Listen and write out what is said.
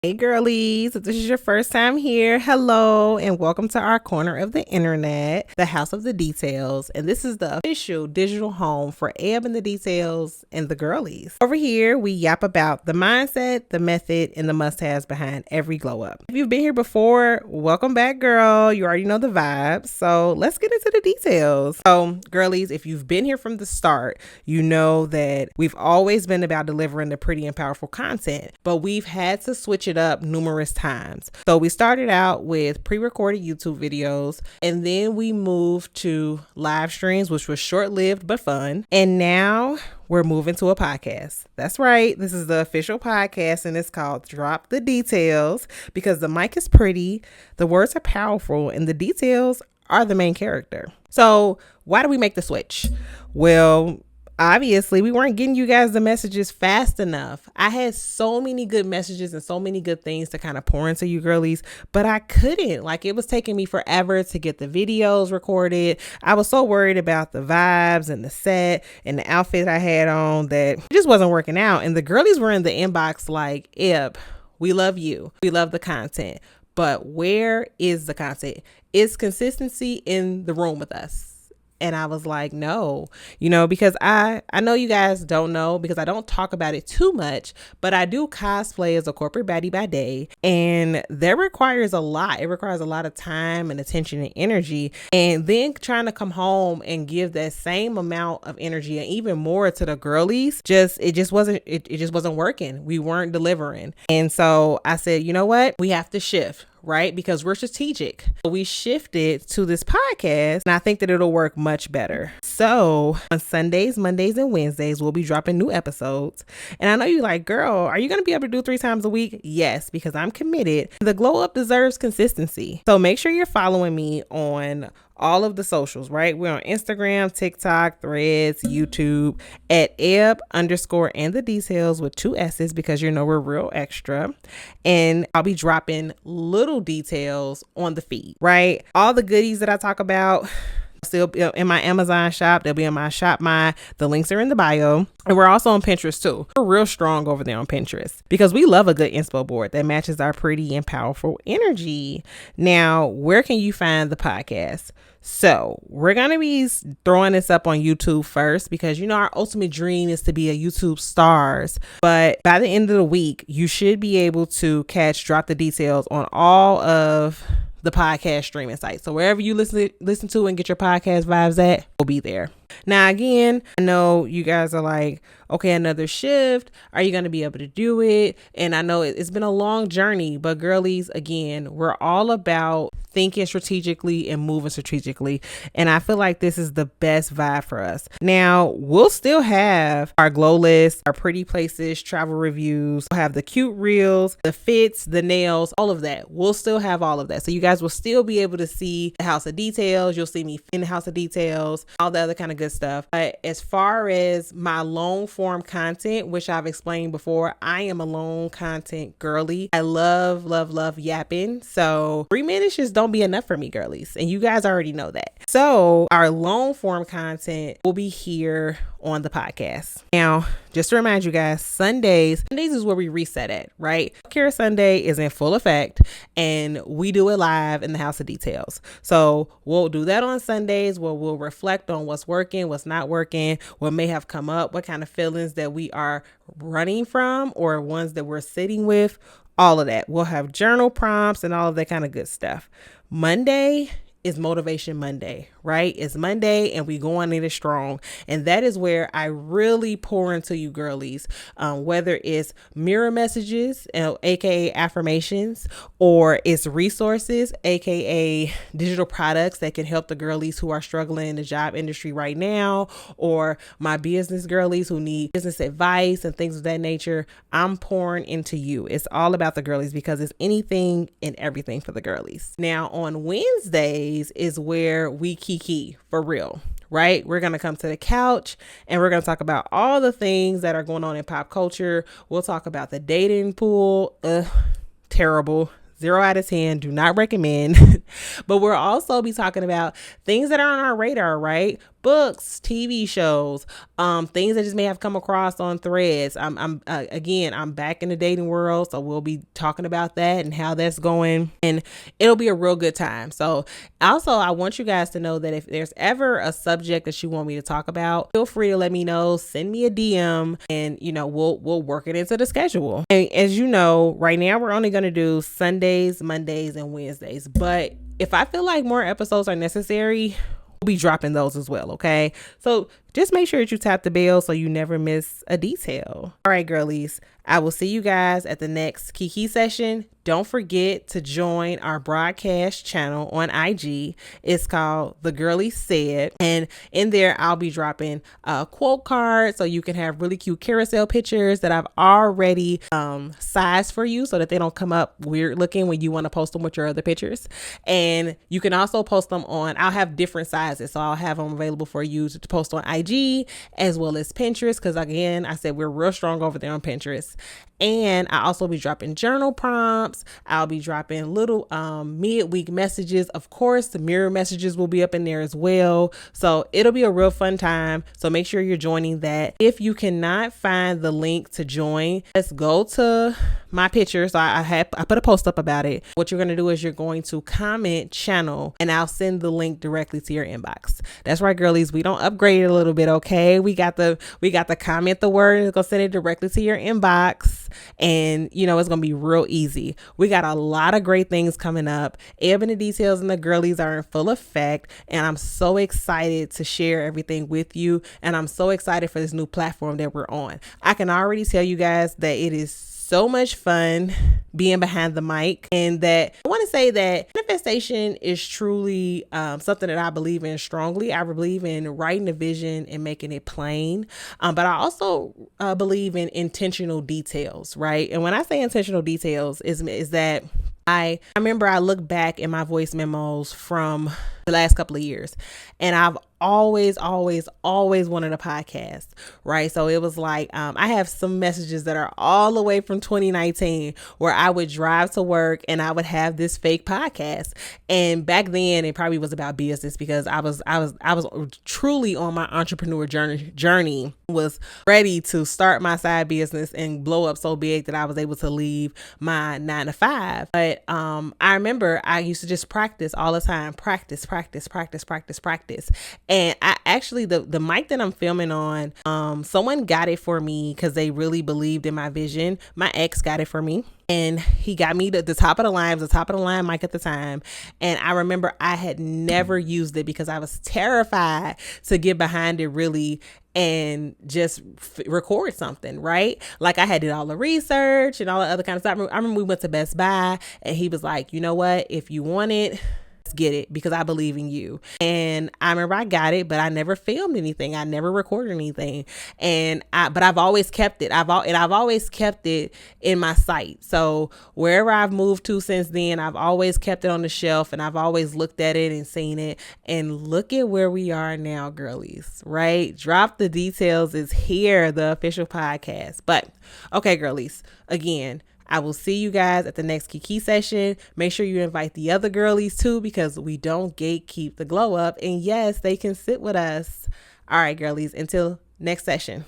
Hey girlies, if this is your first time here, hello and welcome to our corner of the internet, the house of the details. And this is the official digital home for Ebb and the Details and the girlies. Over here, we yap about the mindset, the method, and the must-haves behind every glow up. If you've been here before, welcome back, girl. You already know the vibes. So let's get into the details. So girlies, if you've been here from the start, you know that we've always been about delivering the pretty and powerful content, but we've had to switch it up numerous times. So we started out with pre-recorded YouTube videos, and then we moved to live streams, which was short-lived but fun. And now we're moving to a podcast. That's right. This is the official podcast, and it's called Drop the Details because the mic is pretty, the words are powerful, and the details are the main character. So why do we make the switch? Well, obviously, we weren't getting you guys the messages fast enough. I had so many good messages and so many good things to kind of pour into you girlies, but I couldn't. Like, it was taking me forever to get the videos recorded. I was so worried about the vibes and the set and the outfit I had on that it just wasn't working out. And the girlies were in the inbox like, Eb, we love you. We love the content. But where is the content? Is consistency in the room with us? And I was like, no, because I know you guys don't know because I don't talk about it too much, but I do cosplay as a corporate baddie by day. And that requires a lot. It requires a lot of time and attention and energy. And then trying to come home and give that same amount of energy and even more to the girlies, it just wasn't working. We weren't delivering. And so I said, you know what? We have to shift. Right? Because we're strategic. We shifted to this podcast and I think that it'll work much better. So on Sundays, Mondays, and Wednesdays, we'll be dropping new episodes. And I know you're like, girl, are you going to be able to do 3 times a week? Yes, because I'm committed. The glow up deserves consistency. So make sure you're following me on all of the socials, right? We're on Instagram, TikTok, Threads, YouTube at eb_and the details with 2 S's because we're real extra. And I'll be dropping little details on the feed, right? All the goodies that I talk about still in my Amazon shop. They'll be in my shop. The links are in the bio. And we're also on Pinterest too. We're real strong over there on Pinterest because we love a good inspo board that matches our pretty and powerful energy. Now, where can you find the podcast? So we're going to be throwing this up on YouTube first because, our ultimate dream is to be a YouTube stars. But by the end of the week, you should be able to Drop the Details on all of the podcast streaming sites. So wherever you listen to and get your podcast vibes at, we'll be there. Now, again, I know you guys are like, okay, another shift. Are you going to be able to do it? And I know it's been a long journey, but girlies, again, we're all about thinking strategically and moving strategically. And I feel like this is the best vibe for us. Now, we'll still have our glow list, our pretty places, travel reviews. We'll have the cute reels, the fits, the nails, all of that. We'll still have all of that. So you guys will still be able to see the house of details. You'll see me in the house of details, all the other kind of good stuff. But as far as my long form content, which I've explained before, I am a long content girly. I love yapping. So 3 minutes just don't be enough for me, girlies. And you guys already know that. So our long form content will be here on the podcast. Now, just to remind you guys, Sundays is where we reset at, right? Care Sunday is in full effect and we do it live in the house of details. So we'll do that on Sundays where we'll reflect on what's working, what's not working, what may have come up, what kind of feelings that we are running from or ones that we're sitting with, all of that. We'll have journal prompts and all of that kind of good stuff. Monday is Motivation Monday, right? It's Monday and we going in it strong. And that is where I really pour into you girlies, whether it's mirror messages, aka affirmations, or it's resources, aka digital products that can help the girlies who are struggling in the job industry right now, or my business girlies who need business advice and things of that nature. I'm pouring into you. It's all about the girlies because it's anything and everything for the girlies. Now on Wednesdays is where we kiki for real, right? We're going to come to the couch and we're going to talk about all the things that are going on in pop culture. We'll talk about the dating pool. Terrible. 0 out of 10. Do not recommend. But we'll also be talking about things that are on our radar, right? Books, TV shows, things that just may have come across on threads. I'm back in the dating world, so we'll be talking about that and how that's going, and it'll be a real good time. So also, I want you guys to know that if there's ever a subject that you want me to talk about, feel free to let me know. Send me a DM, and we'll work it into the schedule. And as you know, right now we're only going to do Sundays, Mondays, and Wednesdays. But if I feel like more episodes are necessary, we'll be dropping those as well. Okay, so just make sure that you tap the bell so you never miss a detail. All right, girlies, I will see you guys at the next Kiki session. Don't forget to join our broadcast channel on IG. It's called The Girliess Said. And in there, I'll be dropping a quote card so you can have really cute carousel pictures that I've already sized for you so that they don't come up weird looking when you want to post them with your other pictures. And you can also post them I'll have different sizes. So I'll have them available for you to post on IG as well as Pinterest. Because again, I said we're real strong over there on Pinterest. And I also be dropping journal prompts. I'll be dropping little midweek messages. Of course, the mirror messages will be up in there as well. So it'll be a real fun time. So make sure you're joining that. If you cannot find the link to join, let's go to my picture. So I put a post up about it. What you're going to do is you're going to comment channel, and I'll send the link directly to your inbox. That's right, girlies. We don't upgrade it a little bit. Okay. We got the comment the word. It's going to send it directly to your inbox. And it's gonna be real easy. We got a lot of great things coming up. Ebb and the Details and the girlies are in full effect, and I'm so excited to share everything with you, and I'm so excited for this new platform that we're on. I can already tell you guys that it is so much fun being behind the mic, and that I want to say that manifestation is truly something that I believe in strongly. I believe in writing a vision and making it plain, but I also believe in intentional details, right? And when I say intentional details is that I remember I look back in my voice memos from the last couple of years, and I've always wanted a podcast, right? So it was like, I have some messages that are all the way from 2019 where I would drive to work and I would have this fake podcast. And back then it probably was about business, because I was truly on my entrepreneur journey, was ready to start my side business and blow up so big that I was able to leave my 9 to 5. But I remember I used to just practice all the time, practice. And I actually, the mic that I'm filming on, someone got it for me because they really believed in my vision. My ex got it for me, and he got me the top of the line. It was the top of the line mic at the time. And I remember I had never used it because I was terrified to get behind it really and just record something, right? Like I had did all the research and all the other kind of stuff. I remember we went to Best Buy, and he was like, you know what? If you want it, get it, because I believe in you. And I remember I got it, but I never filmed anything. I never recorded anything. But I've always kept it. I've always kept it in my sight. So wherever I've moved to since then, I've always kept it on the shelf, and I've always looked at it and seen it. And look at where we are now, girlies, right? Drop the Details is here, the official podcast. But okay, girlies, again, I will see you guys at the next Kiki session. Make sure you invite the other girlies too, because we don't gatekeep the glow up. And yes, they can sit with us. All right, girlies, until next session.